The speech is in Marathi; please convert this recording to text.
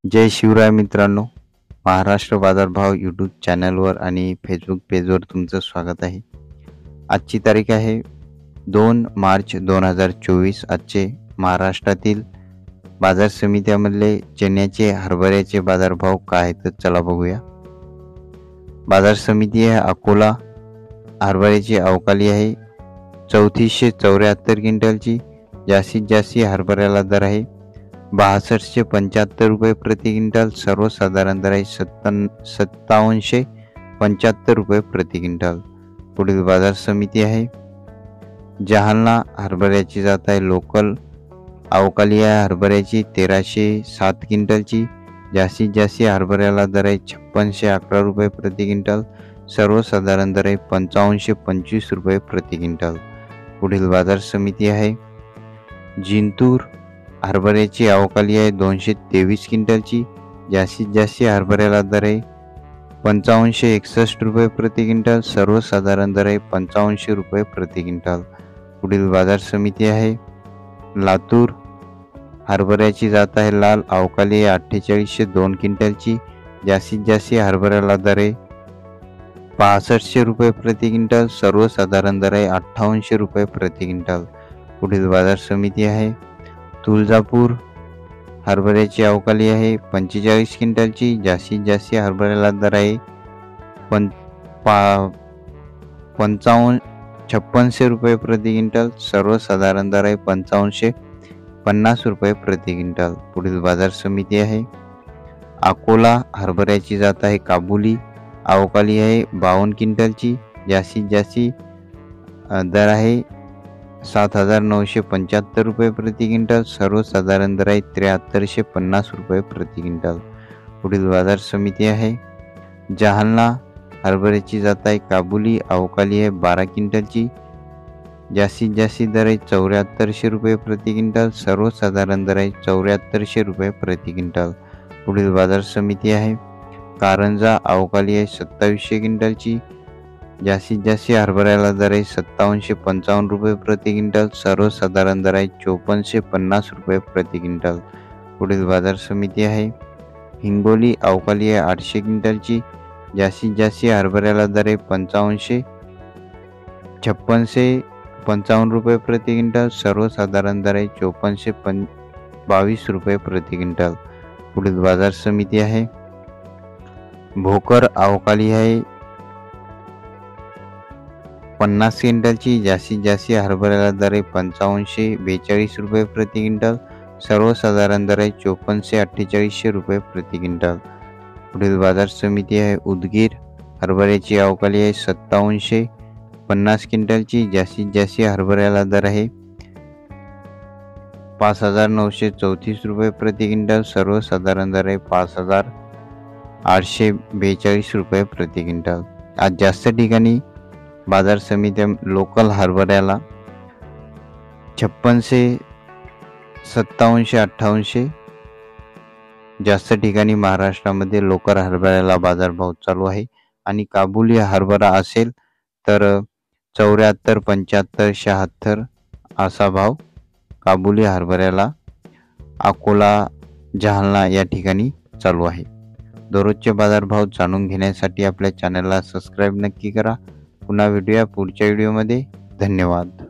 जय शिवराय मित्रांनो. महाराष्ट्र बाजारभाव यूट्यूब चॅनलवर आणि फेसबुक पेजवर तुमचं स्वागत आहे. आजची तारीख आहे 2 मार्च 2024. आजचे महाराष्ट्रातील बाजार समित्यामधले चण्याचे हरभऱ्याचे बाजारभाव काय आहेत तर चला बघूया. बाजार समिती आहे अकोला. हरभऱ्याची अवकाली आहे 3474 क्विंटलची. जास्तीत जास्त हरभऱ्याला दर आहे 6275 रुपये प्रति क्विंटल. सर्वसाधारण दर आहे 5775 रुपये प्रति क्विंटल. पुढील बाजार समिती आहे जालना. हरभऱ्याची जात आहे लोकल. अवकाली आहे हरभऱ्याची 1307 क्विंटलची. जास्तीत जास्त हरभऱ्याला दर आहे 5611 रुपये प्रति क्विंटल. सर्वसाधारण दर आहे 5525 रुपये प्रति क्विंटल. पुढील बाजार समिती आहे जिंतूर. हरभऱ्याची अवकाली आहे 223 क्विंटलची. जास्तीत जास्त हरभऱ्याला दर आहे 5561 रुपये प्रति क्विंटल. सर्वसाधारण दर आहे 55 रुपये प्रति क्विंटल. पुढील बाजार समिती आहे लातूर. हरभऱ्याची जात आहे लाल. अवकाली आहे 4802 क्विंटलची. जास्तीत जास्त हरभऱ्याला दर आहे 6500 रुपये प्रति क्विंटल. सर्वसाधारण दर आहे 5800 रुपये प्रति क्विंटल. पुढील बाजार समिती आहे तुळजापूर. हरभऱ्याची अवकाली आहे 45 क्विंटलची. जास्तीत जास्त हरभऱ्याला दर आहे 5600 रुपये प्रति क्विंटल. सर्वसाधारण दर आहे 5550 रुपये प्रति क्विंटल. पुढील बाजार समिती आहे अकोला. हरभऱ्याची जात आहे काबुली. अवकाली आहे 52 क्विंटलची. जास्तीत जास्त दर आहे 7975 रुपये प्रति क्विंटल. सर्वसाधारण दर आहे 7350 रुपये प्रति क्विंटल. पुढील बाजार समिती आहे जालना. हरभऱ्याची जात आहे काबुली. अवकाली आहे 12 क्विंटलची. जास्तीत जास्त दर आहे 7400 रुपये प्रति क्विंटल. सर्वसाधारण दर आहे 7400 रुपये प्रति क्विंटल. पुढील बाजार समिती आहे कारंजा. अवकाली आहे 2700 क्विंटलची. जास्तीत जास्त हरभऱ्याला दर आहे 5755 रुपये प्रति क्विंटल. सर्वसाधारण दर आहे 5450 रुपये प्रति क्विंटल. पुढील बाजार समिती आहे हिंगोली. अवकाली आहे 800 क्विंटलची. जास्तीत जास्त हरभऱ्याला दर आहे 5555 रुपये प्रति क्विंटल. सर्वसाधारण दर आहे 5422 रुपये प्रति क्विंटल. पुढील बाजार समिती आहे भोकर. अवकाली आहे 50 क्विंटलची. जास्तीत जास्त हरभऱ्याला दर आहे 5542 रुपये प्रति क्विंटल. सर्वसाधारण दर आहे 5448 रुपये प्रति क्विंटल. पुढील बाजार समिती आहे उदगीर. हरभऱ्याची अवकाली आहे 5750 क्विंटलची. जास्तीत जास्त हरभऱ्याला दर आहे 5934 रुपये प्रति क्विंटल. सर्वसाधारण दर आहे 5842 रुपये प्रति क्विंटल. आज जास्त ठिकाणी बाजार समित्या लोकल हरभऱ्याला 5600, 5700, 5800 जास्त ठिकाणी महाराष्ट्रामध्ये लोकल हरभऱ्याला बाजारभाव चालू आहे. आणि काबुली हरभरा असेल तर 74, 75, 76 असा भाव काबुली हरभऱ्याला अकोला, जालना या ठिकाणी चालू आहे. दररोजचे बाजारभाव जाणून घेण्यासाठी आपल्या चॅनलला सबस्क्राईब नक्की करा. पुन्हा भेटूया पुढच्या व्हिडिओमध्ये. धन्यवाद.